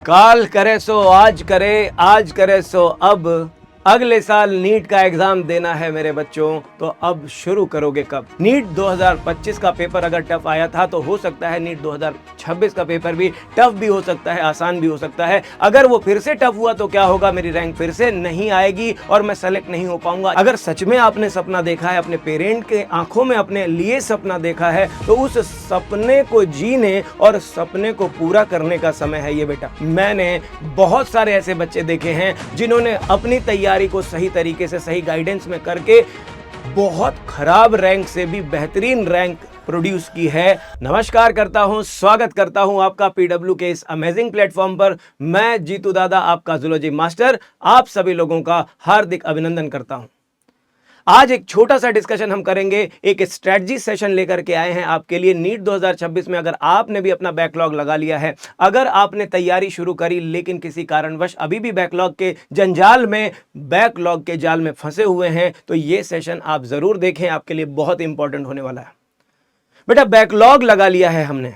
काल करे सो आज करे सो अब अगले साल नीट का एग्जाम देना है मेरे बच्चों, तो अब शुरू करोगे कब? नीट 2025 का पेपर अगर टफ आया था तो हो सकता है नीट 2026 का पेपर भी टफ भी हो सकता है, आसान भी हो सकता है। अगर वो फिर से टफ हुआ तो क्या होगा? मेरी रैंक फिर से नहीं आएगी और मैं सेलेक्ट नहीं हो पाऊंगा। अगर सच में आपने सपना देखा है, अपने पेरेंट के आंखों में अपने लिए सपना देखा है, तो उस सपने को जीने और सपने को पूरा करने का समय है ये बेटा। मैंने बहुत सारे ऐसे बच्चे देखे हैं जिन्होंने अपनी तैयारी को सही तरीके से, सही गाइडेंस में करके बहुत खराब रैंक से भी बेहतरीन रैंक प्रोड्यूस की है। नमस्कार करता हूं, स्वागत करता हूं आपका पीडब्ल्यू के इस अमेजिंग प्लेटफॉर्म पर। मैं जीतू दादा, आपका जूलॉजी मास्टर, आप सभी लोगों का हार्दिक अभिनंदन करता हूं। आज एक छोटा सा डिस्कशन हम करेंगे, एक स्ट्रेटजी सेशन लेकर के आए हैं आपके लिए। नीट 2026 में अगर आपने भी अपना बैकलॉग लगा लिया है, अगर आपने तैयारी शुरू करी लेकिन किसी कारणवश अभी भी बैकलॉग के जंजाल में, बैकलॉग के जाल में फंसे हुए हैं, तो ये सेशन आप जरूर देखें, आपके लिए बहुत इंपॉर्टेंट होने वाला है। बेटा, बैकलॉग लगा लिया है हमने।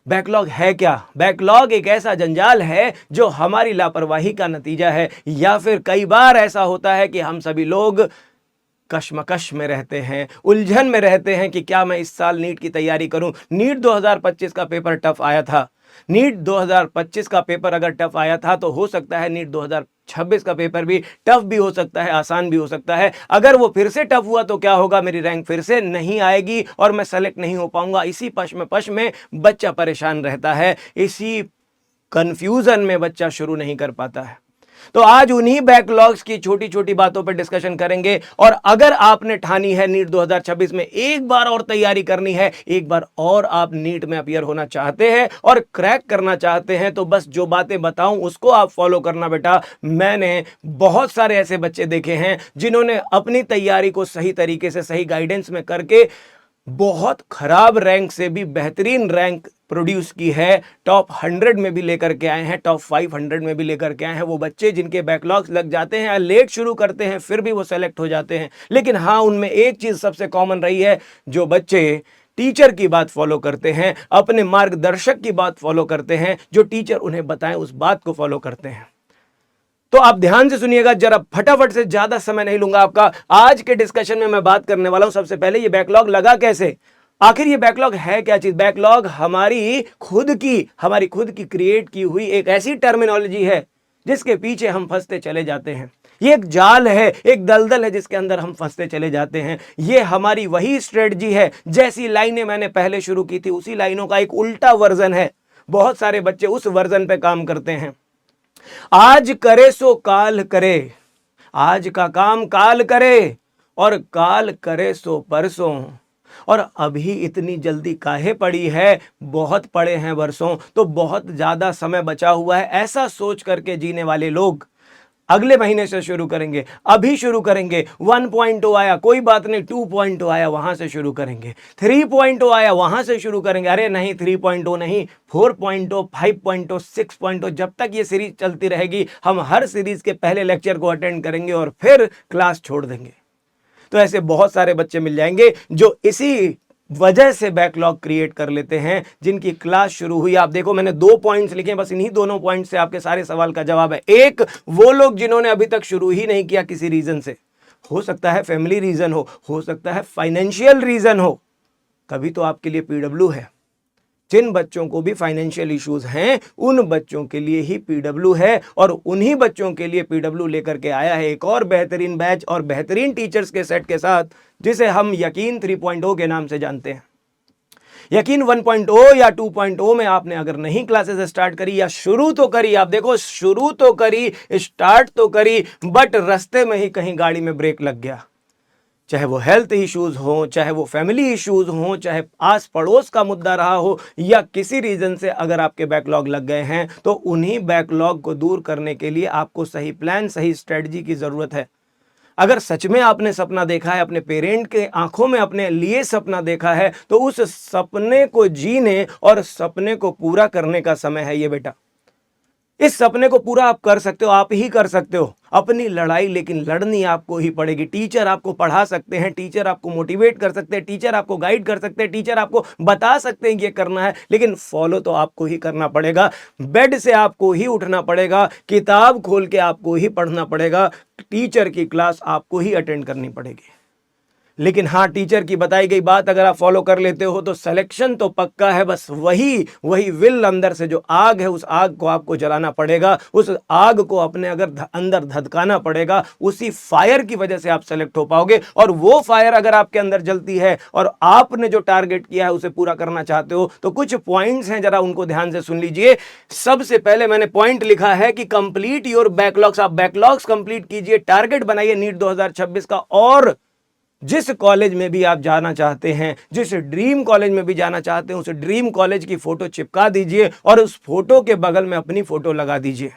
बैकलॉग है क्या? बैकलॉग एक ऐसा जंजाल है जो हमारी लापरवाही का नतीजा है, या फिर कई बार ऐसा होता है कि हम सभी लोग कश्मकश में रहते हैं, उलझन में रहते हैं कि क्या मैं इस साल नीट की तैयारी करूं। नीट 2025 का पेपर टफ आया था। नीट 2025 का पेपर अगर टफ आया था तो हो सकता है नीट 2026 का पेपर भी टफ भी हो सकता है, आसान भी हो सकता है। अगर वो फिर से टफ हुआ तो क्या होगा? मेरी रैंक फिर से नहीं आएगी और मैं सेलेक्ट नहीं हो पाऊंगा। इसी पश में बच्चा परेशान रहता है, इसी कंफ्यूजन में बच्चा शुरू नहीं कर पाता है। तो आज उन्हीं बैकलॉग्स की छोटी छोटी बातों पर डिस्कशन करेंगे। और अगर आपने ठानी है नीट 2026 में एक बार और तैयारी करनी है, एक बार और आप नीट में अपीयर होना चाहते हैं और क्रैक करना चाहते हैं, तो बस जो बातें बताऊं उसको आप फॉलो करना बेटा। मैंने बहुत सारे ऐसे बच्चे देखे हैं जिन्होंने अपनी तैयारी को सही तरीके से, सही गाइडेंस में करके बहुत खराब रैंक से भी बेहतरीन रैंक प्रोड्यूस की है। टॉप 100 में भी लेकर के आए हैं, टॉप 500 में भी लेकर के आए हैं। वो बच्चे जिनके बैकलॉग्स लग जाते हैं, लेट शुरू करते हैं, फिर भी वो सेलेक्ट हो जाते हैं। लेकिन हाँ, उनमें एक चीज सबसे कॉमन रही है, जो बच्चे टीचर की बात फॉलो करते हैं, अपने मार्गदर्शक की बात फॉलो करते हैं, जो टीचर उन्हें बताएं उस बात को फॉलो करते हैं। तो आप ध्यान से सुनिएगा, जरा फटाफट से, ज्यादा समय नहीं लूंगा आपका। आज के डिस्कशन में मैं बात करने वाला हूं सबसे पहले ये बैकलॉग लगा कैसे, आखिर ये बैकलॉग है क्या चीज। बैकलॉग हमारी खुद की क्रिएट की हुई एक ऐसी टर्मिनोलॉजी है जिसके पीछे हम फंसते चले जाते हैं। ये एक जाल है, एक दलदल है जिसके अंदर हम फंसते चले जाते हैं। ये हमारी वही स्ट्रेटजी है, जैसी लाइनें मैंने पहले शुरू की थी उसी लाइनों का एक उल्टा वर्जन है। बहुत सारे बच्चे उस वर्जन पे काम करते हैं। आज करे सो काल करे, आज का काम काल करे, और काल करे सो परसों। और अभी इतनी जल्दी काहे पड़ी है? बहुत पड़े हैं वर्षों, तो बहुत ज्यादा समय बचा हुआ है। ऐसा सोच करके जीने वाले लोग अगले महीने से शुरू करेंगे, अभी शुरू करेंगे। 1.0 आया, कोई बात नहीं, 2.0 आया, वहां से शुरू करेंगे। 3.0 आया, वहां से शुरू करेंगे। अरे नहीं, 3.0 नहीं, 4.0, 5.0, 6.0, जब तक ये सीरीज चलती रहेगी हम हर सीरीज के पहले लेक्चर को अटेंड करेंगे और फिर क्लास छोड़ देंगे। तो ऐसे बहुत सारे बच्चे मिल जाएंगे जो इसी वजह से बैकलॉग क्रिएट कर लेते हैं, जिनकी क्लास शुरू हुई। आप देखो, मैंने 2 पॉइंट्स लिखे, बस इन्हीं दोनों पॉइंट से आपके सारे सवाल का जवाब है। एक, वो लोग जिन्होंने अभी तक शुरू ही नहीं किया किसी रीजन से, हो सकता है फैमिली रीजन हो सकता है फाइनेंशियल रीजन हो, कभी तो आपके लिए पीडब्ल्यू है। जिन बच्चों को भी फाइनेंशियल इश्यूज हैं, उन बच्चों के लिए ही पीडब्ल्यू है, और उन्हीं बच्चों के लिए पीडब्ल्यू लेकर के आया है एक और बेहतरीन बैच और बेहतरीन टीचर्स के सेट के साथ, जिसे हम यकीन 3.0 के नाम से जानते हैं। यकीन 1.0 या 2.0 में आपने अगर नहीं क्लासेस स्टार्ट करी, या शुरू तो करी, आप देखो शुरू तो करी, स्टार्ट तो करी, बट रास्ते में ही कहीं गाड़ी में ब्रेक लग गया। चाहे वो हेल्थ इश्यूज हो, चाहे वो फैमिली इश्यूज हो, चाहे आस पड़ोस का मुद्दा रहा हो, या किसी रीजन से अगर आपके बैकलॉग लग गए हैं, तो उन्हीं बैकलॉग को दूर करने के लिए आपको सही प्लान, सही स्ट्रेटजी की जरूरत है। अगर सच में आपने सपना देखा है, अपने पेरेंट के आंखों में अपने लिए सपना देखा है, तो उस सपने को जीने और सपने को पूरा करने का समय है ये बेटा। इस सपने को पूरा आप कर सकते हो, आप ही कर सकते हो। अपनी लड़ाई लेकिन लड़नी आपको ही पड़ेगी। टीचर आपको पढ़ा सकते हैं, टीचर आपको मोटिवेट कर सकते हैं, टीचर आपको गाइड कर सकते हैं, टीचर आपको बता सकते हैं कि ये करना है, लेकिन फॉलो तो आपको ही करना पड़ेगा। बेड से आपको ही उठना पड़ेगा, किताब खोल के आपको ही पढ़ना पड़ेगा, टीचर की क्लास आपको ही अटेंड करनी पड़ेगी। लेकिन हाँ, टीचर की बताई गई बात अगर आप फॉलो कर लेते हो तो सिलेक्शन तो पक्का है। बस वही विल अंदर से जो आग है, उस आग को आपको जलाना पड़ेगा, उस आग को अपने अंदर धधकाना पड़ेगा। उसी फायर की वजह से आप सेलेक्ट हो पाओगे। और वो फायर अगर आपके अंदर जलती है और आपने जो टारगेट किया है उसे पूरा करना चाहते हो, तो कुछ पॉइंट्स हैं, जरा उनको ध्यान से सुन लीजिए। सबसे पहले मैंने पॉइंट लिखा है कि कंप्लीट योर बैकलॉग्स। आप बैकलॉग्स कंप्लीट कीजिए, टारगेट बनाइए नीट 2026 का। और जिस कॉलेज में भी आप जाना चाहते हैं, जिस ड्रीम कॉलेज में भी जाना चाहते हैं, उस ड्रीम कॉलेज की फोटो चिपका दीजिए और उस फोटो के बगल में अपनी फोटो लगा दीजिए।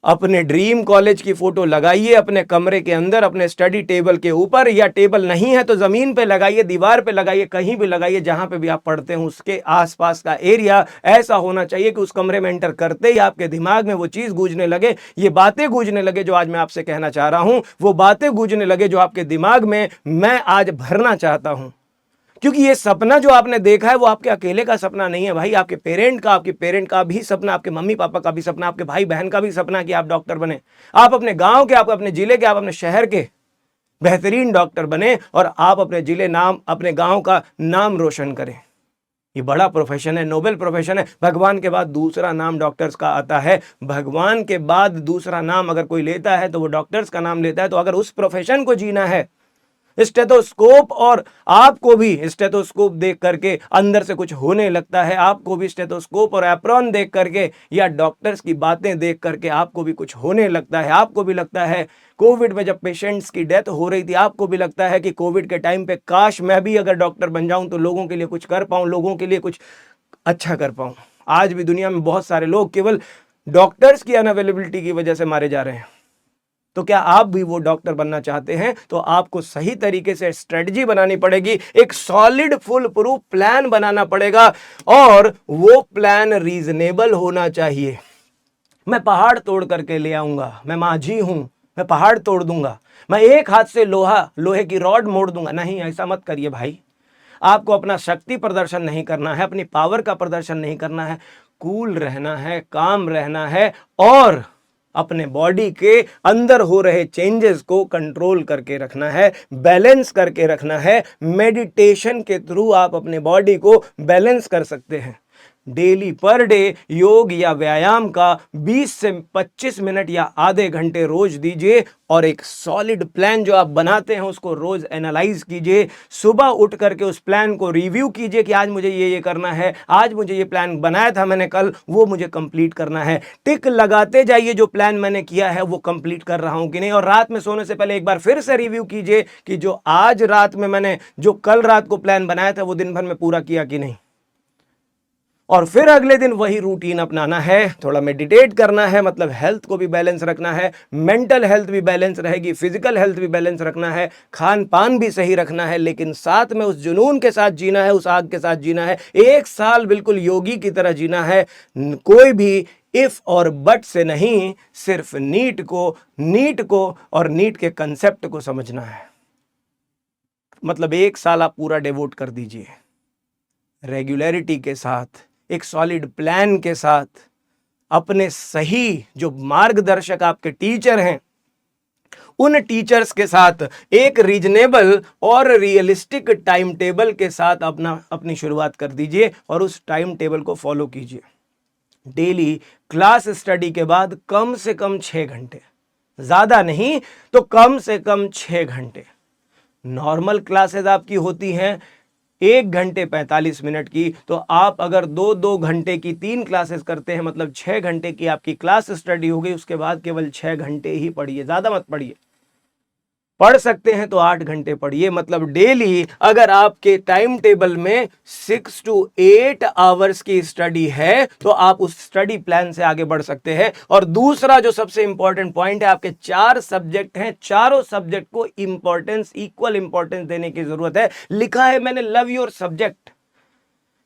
अपने ड्रीम कॉलेज की फोटो लगाइए अपने कमरे के अंदर, अपने स्टडी टेबल के ऊपर, या टेबल नहीं है तो जमीन पे लगाइए, दीवार पे लगाइए, कहीं भी लगाइए जहां पे भी आप पढ़ते हो उसके आसपास का एरिया ऐसा होना चाहिए कि उस कमरे में एंटर करते ही आपके दिमाग में वो चीज गूंजने लगे, ये बातें गूंजने लगे जो आज मैं आपसे कहना चाह रहा हूं, वो बातें गूंजने लगे जो आपके दिमाग में मैं आज भरना चाहता हूं। क्योंकि ये सपना जो आपने देखा है वो आपके अकेले का सपना नहीं है भाई, आपके आपके पेरेंट का भी सपना, आपके मम्मी पापा का भी सपना, आपके भाई बहन का भी सपना कि आप डॉक्टर बने। आप अपने गांव के, आप अपने जिले के, आप अपने शहर के बेहतरीन डॉक्टर बने और आप अपने जिले नाम, अपने गांव का नाम रोशन करें। ये बड़ा प्रोफेशन है, नोबेल प्रोफेशन है। भगवान के बाद दूसरा नाम डॉक्टर्स का आता है। भगवान के बाद दूसरा नाम अगर कोई लेता है तो वो डॉक्टर्स का नाम लेता है। तो अगर उस प्रोफेशन को जीना है, स्टेथोस्कोप, और आपको भी स्टेथोस्कोप देख करके अंदर से कुछ होने लगता है, आपको भी स्टेथोस्कोप और एप्रॉन देख करके या डॉक्टर्स की बातें देख करके आपको भी कुछ होने लगता है। आपको भी लगता है, कोविड में जब पेशेंट्स की डेथ हो रही थी, आपको भी लगता है कि कोविड के टाइम पे काश मैं भी अगर डॉक्टर बन जाऊं तो लोगों के लिए कुछ कर पाऊं, लोगों के लिए कुछ अच्छा कर पाऊं। आज भी दुनिया में बहुत सारे लोग केवल डॉक्टर्स की अनअवेलेबिलिटी की वजह से मारे जा रहे हैं। तो क्या आप भी वो डॉक्टर बनना चाहते हैं? तो आपको सही तरीके से स्ट्रेटजी बनानी पड़ेगी, एक सॉलिड फुल प्रूफ प्लान बनाना पड़ेगा, और वो प्लान रीजनेबल होना चाहिए। मैं पहाड़ तोड़ करके ले आऊंगा, मैं माझी हूं, मैं पहाड़ तोड़ दूंगा, मैं एक हाथ से लोहे की रॉड मोड़ दूंगा। नहीं, ऐसा मत करिए भाई। आपको अपना शक्ति प्रदर्शन नहीं करना है, अपनी पावर का प्रदर्शन नहीं करना है, कूल रहना है, काम रहना है, और अपने बॉडी के अंदर हो रहे चेंजेस को कंट्रोल करके रखना है, बैलेंस करके रखना है। मेडिटेशन के थ्रू आप अपने बॉडी को बैलेंस कर सकते हैं। डेली पर डे योग या व्यायाम का 20 से 25 मिनट या आधे घंटे रोज दीजिए, और एक सॉलिड प्लान जो आप बनाते हैं उसको रोज एनालाइज कीजिए। सुबह उठ करके उस प्लान को रिव्यू कीजिए कि आज मुझे ये करना है, आज मुझे ये प्लान बनाया था मैंने कल, वो मुझे कंप्लीट करना है। टिक लगाते जाइए जो प्लान मैंने किया है वो कंप्लीट कर रहा हूं कि नहीं। और रात में सोने से पहले एक बार फिर से रिव्यू कीजिए कि जो आज रात में मैंने, जो कल रात को प्लान बनाया था वो दिन भर में पूरा किया कि नहीं। और फिर अगले दिन वही रूटीन अपनाना है। थोड़ा मेडिटेट करना है, मतलब हेल्थ को भी बैलेंस रखना है, मेंटल हेल्थ भी बैलेंस रहेगी, फिजिकल हेल्थ भी बैलेंस रखना है, खान पान भी सही रखना है, लेकिन साथ में उस जुनून के साथ जीना है, उस आग के साथ जीना है। 1 साल बिल्कुल योगी की तरह जीना है। कोई भी इफ और बट से नहीं, सिर्फ नीट को और नीट के कंसेप्ट को समझना है। मतलब 1 साल आप पूरा डिवोट कर दीजिए, रेगुलरिटी के साथ, एक सॉलिड प्लान के साथ, अपने सही जो मार्गदर्शक आपके टीचर हैं उन टीचर्स के साथ एक रीजनेबल और रियलिस्टिक टाइम टेबल के साथ अपनी शुरुआत कर दीजिए, और उस टाइम टेबल को फॉलो कीजिए। डेली क्लास स्टडी के बाद कम से कम 6 घंटे, ज्यादा नहीं तो कम से कम 6 घंटे। नॉर्मल क्लासेस आपकी होती हैं 1 घंटे 45 मिनट की, तो आप अगर 2-2 घंटे की 3 क्लासेस करते हैं, मतलब 6 घंटे की आपकी क्लास स्टडी हो गई। उसके बाद केवल 6 घंटे ही पढ़िए, ज्यादा मत पढ़िए। पढ़ सकते हैं तो 8 घंटे पढ़िए। मतलब डेली अगर आपके टाइम टेबल में 6 to 8 आवर्स की स्टडी है तो आप उस स्टडी प्लान से आगे बढ़ सकते हैं। और दूसरा जो सबसे इंपॉर्टेंट पॉइंट है, आपके 4 सब्जेक्ट हैं, चारों सब्जेक्ट को इंपॉर्टेंस, इक्वल इंपॉर्टेंस देने की जरूरत है। लिखा है मैंने लव योर सब्जेक्ट,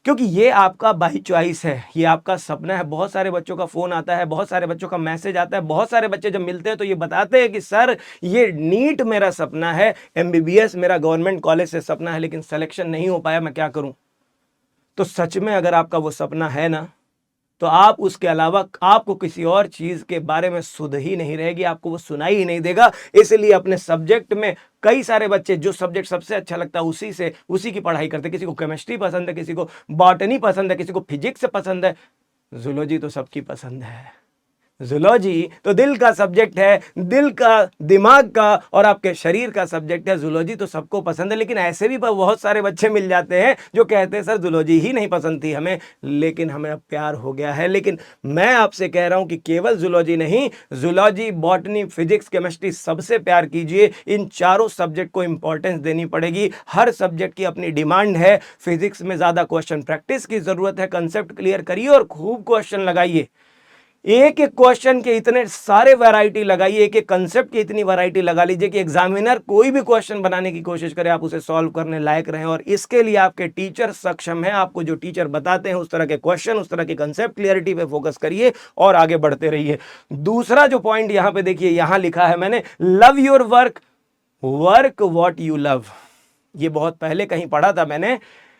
क्योंकि ये आपका बाई चॉइस है, ये आपका सपना है। बहुत सारे बच्चों का फ़ोन आता है, बहुत सारे बच्चों का मैसेज आता है, बहुत सारे बच्चे जब मिलते हैं तो ये बताते हैं कि सर ये नीट मेरा सपना है, एमबीबीएस मेरा गवर्नमेंट कॉलेज से सपना है, लेकिन सिलेक्शन नहीं हो पाया, मैं क्या करूं। तो सच में अगर आपका वो सपना है ना, तो आप उसके अलावा आपको किसी और चीज के बारे में सुध ही नहीं रहेगी, आपको वो सुनाई ही नहीं देगा। इसलिए अपने सब्जेक्ट में कई सारे बच्चे जो सब्जेक्ट सबसे अच्छा लगता है उसी की पढ़ाई करते हैं। किसी को केमिस्ट्री पसंद है, किसी को बॉटनी पसंद है, किसी को फिजिक्स पसंद है, जूलॉजी तो सबकी पसंद है। जूलॉजी तो दिल का सब्जेक्ट है, दिल का, दिमाग का और आपके शरीर का सब्जेक्ट है। जूलॉजी तो सबको पसंद है, लेकिन ऐसे भी बहुत सारे बच्चे मिल जाते हैं जो कहते हैं सर जूलॉजी ही नहीं पसंद थी हमें, लेकिन हमें अब प्यार हो गया है। लेकिन मैं आपसे कह रहा हूं कि केवल जूलॉजी नहीं, जूलॉजी, बॉटनी, फिजिक्स, केमिस्ट्री सबसे प्यार कीजिए। इन चारों सब्जेक्ट को इंपॉर्टेंस देनी पड़ेगी। हर सब्जेक्ट की अपनी डिमांड है। फिजिक्स में ज्यादा क्वेश्चन प्रैक्टिस की जरूरत है, कंसेप्ट क्लियर करिए और खूब क्वेश्चन लगाइए। एक एक क्वेश्चन के इतने सारे वैरायटी लगाइए, एक एक कंसेप्ट की इतनी वैरायटी लगा लीजिए कि एग्जामिनर कोई भी क्वेश्चन बनाने की कोशिश करे आप उसे सॉल्व करने लायक रहें। और इसके लिए आपके टीचर सक्षम है। आपको जो टीचर बताते हैं उस तरह के क्वेश्चन, उस तरह के कंसेप्ट क्लियरिटी पे फोकस करिए और आगे बढ़ते रहिए। दूसरा जो पॉइंट यहां पे देखिए, यहां लिखा है मैंने, love your work, work what you love. ये बहुत पहले कहीं पढ़ा था मैंने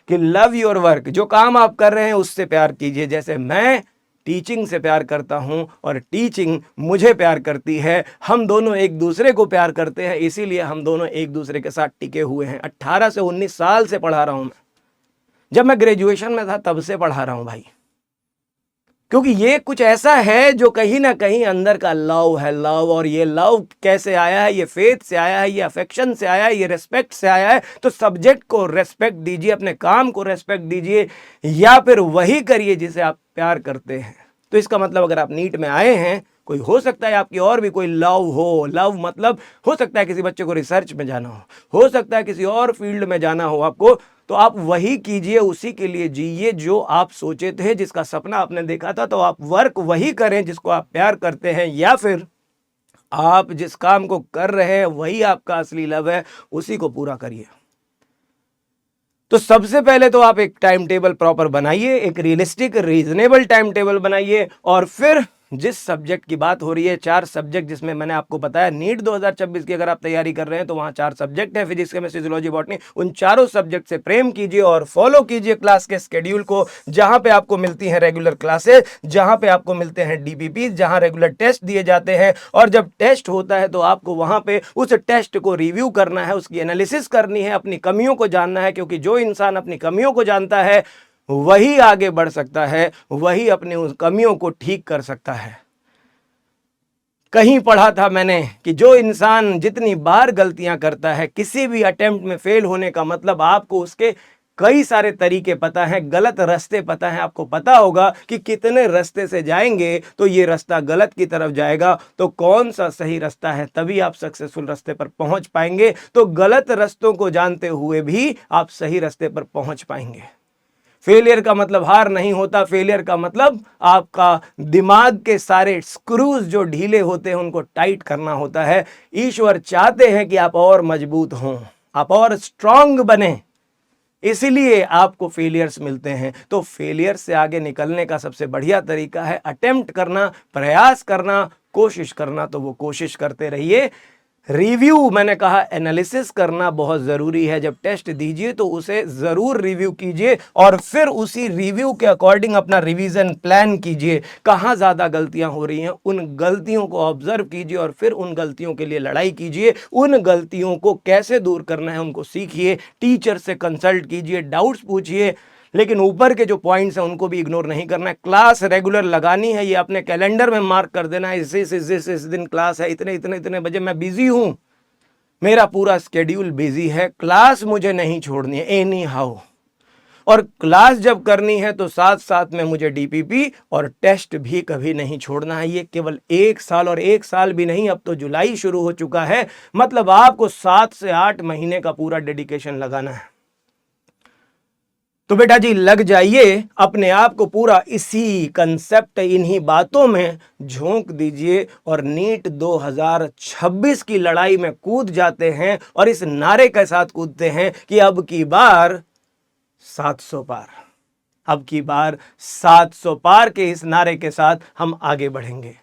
कि लव योर वर्क, जो काम आप कर रहे हैं उससे प्यार कीजिए। जैसे मैं टीचिंग से प्यार करता हूं और टीचिंग मुझे प्यार करती है, हम दोनों एक दूसरे को प्यार करते हैं, इसीलिए हम दोनों एक दूसरे के साथ टिके हुए हैं। 18 से 19 साल से पढ़ा रहा हूं मैं, जब मैं ग्रेजुएशन में था तब से पढ़ा रहा हूं भाई। क्योंकि ये कुछ ऐसा है जो कहीं ना कहीं अंदर का लव है, लव। और ये लव कैसे आया है? ये फेथ से आया है, ये अफेक्शन से आया है, ये रेस्पेक्ट से आया है। तो सब्जेक्ट को रेस्पेक्ट दीजिए, अपने काम को रेस्पेक्ट दीजिए, या फिर वही करिए जिसे आप प्यार करते हैं। तो इसका मतलब अगर आप नीट में आए हैं, कोई हो सकता है आपकी और भी कोई लव हो। लव मतलब हो सकता है किसी बच्चे को रिसर्च में जाना हो सकता है किसी और फील्ड में जाना हो आपको, तो आप वही कीजिए, उसी के लिए जिए जो आप सोचे थे, जिसका सपना आपने देखा था। तो आप वर्क वही करें जिसको आप प्यार करते हैं, या फिर आप जिस काम को कर रहे हैं वही आपका असली लव है, उसी को पूरा करिए। तो सबसे पहले तो आप एक टाइम टेबल प्रॉपर बनाइए, एक रियलिस्टिक रीजनेबल टाइम टेबल बनाइए। और फिर जिस सब्जेक्ट की बात हो रही है, 4 सब्जेक्ट जिसमें मैंने आपको बताया, नीट 2026 की अगर आप तैयारी कर रहे हैं तो वहां 4 सब्जेक्ट है, फिजिक्स, केमिस्ट्री, जूलॉजी, बॉटनी। उन चारों सब्जेक्ट से प्रेम कीजिए और फॉलो कीजिए क्लास के स्केड्यूल को, जहां पे आपको मिलती हैं रेगुलर क्लासेस, जहां पे आपको मिलते हैं डीपीपी, जहां रेगुलर टेस्ट दिए जाते हैं। और जब टेस्ट होता है तो आपको वहां पे उस टेस्ट को रिव्यू करना है, उसकी एनालिसिस करनी है, अपनी कमियों को जानना है। क्योंकि जो इंसान अपनी कमियों को जानता है वही आगे बढ़ सकता है, वही अपनी उस कमियों को ठीक कर सकता है। कहीं पढ़ा था मैंने कि जो इंसान जितनी बार गलतियां करता है, किसी भी अटेम्प्ट में फेल होने का मतलब आपको उसके कई सारे तरीके पता है, गलत रास्ते पता है। आपको पता होगा कि कितने रास्ते से जाएंगे तो ये रास्ता गलत की तरफ जाएगा, तो कौन सा सही रास्ता है, तभी आप सक्सेसफुल रास्ते पर पहुंच पाएंगे। तो गलत रास्तों को जानते हुए भी आप सही रास्ते पर पहुंच पाएंगे। फेलियर का मतलब हार नहीं होता, फेलियर का मतलब आपका दिमाग के सारे स्क्रूज जो ढीले होते हैं उनको टाइट करना होता है। ईश्वर चाहते हैं कि आप और मजबूत हों, आप और स्ट्रांग बने, इसीलिए आपको फेलियर्स मिलते हैं। तो फेलियर से आगे निकलने का सबसे बढ़िया तरीका है अटेम्प्ट करना, प्रयास करना, कोशिश करना। तो वो कोशिश करते रहिए। रिव्यू, मैंने कहा एनालिसिस करना बहुत ज़रूरी है। जब टेस्ट दीजिए तो उसे ज़रूर रिव्यू कीजिए और फिर उसी रिव्यू के अकॉर्डिंग अपना रिवीजन प्लान कीजिए। कहाँ ज़्यादा गलतियां हो रही हैं उन गलतियों को ऑब्जर्व कीजिए और फिर उन गलतियों के लिए लड़ाई कीजिए। उन गलतियों को कैसे दूर करना है उनको सीखिए, टीचर से कंसल्ट कीजिए, डाउट्स पूछिए। लेकिन ऊपर के जो पॉइंट्स हैं उनको भी इग्नोर नहीं करना है। क्लास रेगुलर लगानी है, ये अपने कैलेंडर में मार्क कर देना है, इस दिन क्लास है, इतने बजे मैं बिजी हूं, मेरा पूरा स्केड्यूल बिजी है, क्लास मुझे नहीं छोड़नी है एनी हाउ। और क्लास जब करनी है तो साथ साथ में मुझे डीपीपी और टेस्ट भी कभी नहीं छोड़ना है। ये केवल 1 साल, और 1 साल भी नहीं, अब तो जुलाई शुरू हो चुका है, मतलब आपको 7 से 8 महीने का पूरा डेडिकेशन लगाना है। तो बेटा जी लग जाइए, अपने आप को पूरा इसी कंसेप्ट, इन्हीं बातों में झोंक दीजिए और नीट 2026 की लड़ाई में कूद जाते हैं। और इस नारे के साथ कूदते हैं कि अब की बार 700 पार, अब की बार 700 पार के इस नारे के साथ हम आगे बढ़ेंगे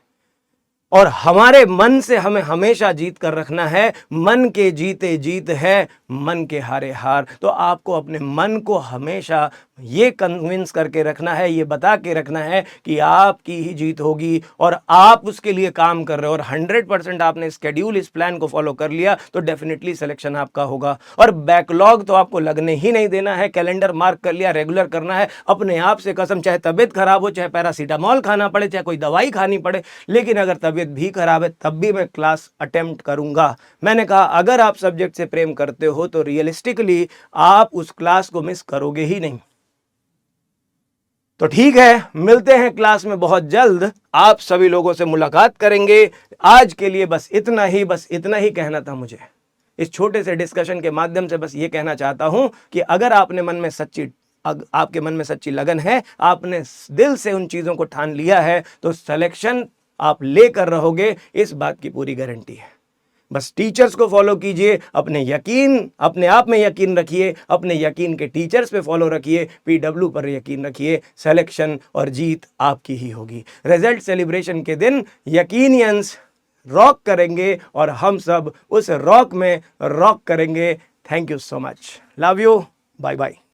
और हमारे मन से हमें हमेशा जीत कर रखना है। मन के जीते जीत है, मन के हारे हार। तो आपको अपने मन को हमेशा ये कन्विंस करके रखना है, ये बता के रखना है कि आपकी ही जीत होगी और आप उसके लिए काम कर रहे हो और 100% आपने स्केड्यूल इस प्लान को फॉलो कर लिया तो डेफिनेटली सिलेक्शन आपका होगा। और बैकलॉग तो आपको लगने ही नहीं देना है, कैलेंडर मार्क कर लिया, रेगुलर करना है अपने आप से कसम, चाहे तबीयत खराब हो, चाहे पैरासीटामॉल खाना पड़े, चाहे कोई दवाई खानी पड़े, लेकिन अगर तबीयत भी खराब है तब भी मैं क्लास अटेम्प्ट करूंगा। मैंने कहा अगर आप सब्जेक्ट से प्रेम करते हो तो रियलिस्टिकली आप उस क्लास को मिस करोगे ही नहीं। तो ठीक है, मिलते हैं क्लास में बहुत जल्द, आप सभी लोगों से मुलाकात करेंगे। आज के लिए बस इतना ही कहना था मुझे। इस छोटे से डिस्कशन के माध्यम से बस ये कहना चाहता हूं कि अगर आपके मन में सच्ची लगन है, आपने दिल से उन चीजों को ठान लिया है तो सिलेक्शन आप लेकर रहोगे, इस बात की पूरी गारंटी है। बस टीचर्स को फॉलो कीजिए, अपने आप में यकीन रखिए, अपने यकीन के टीचर्स पे फॉलो रखिए, पीडब्ल्यू पर यकीन रखिए, सिलेक्शन और जीत आपकी ही होगी। रिजल्ट सेलिब्रेशन के दिन यकीनियंस रॉक करेंगे और हम सब उस रॉक में रॉक करेंगे। Thank you so much, love you, bye bye.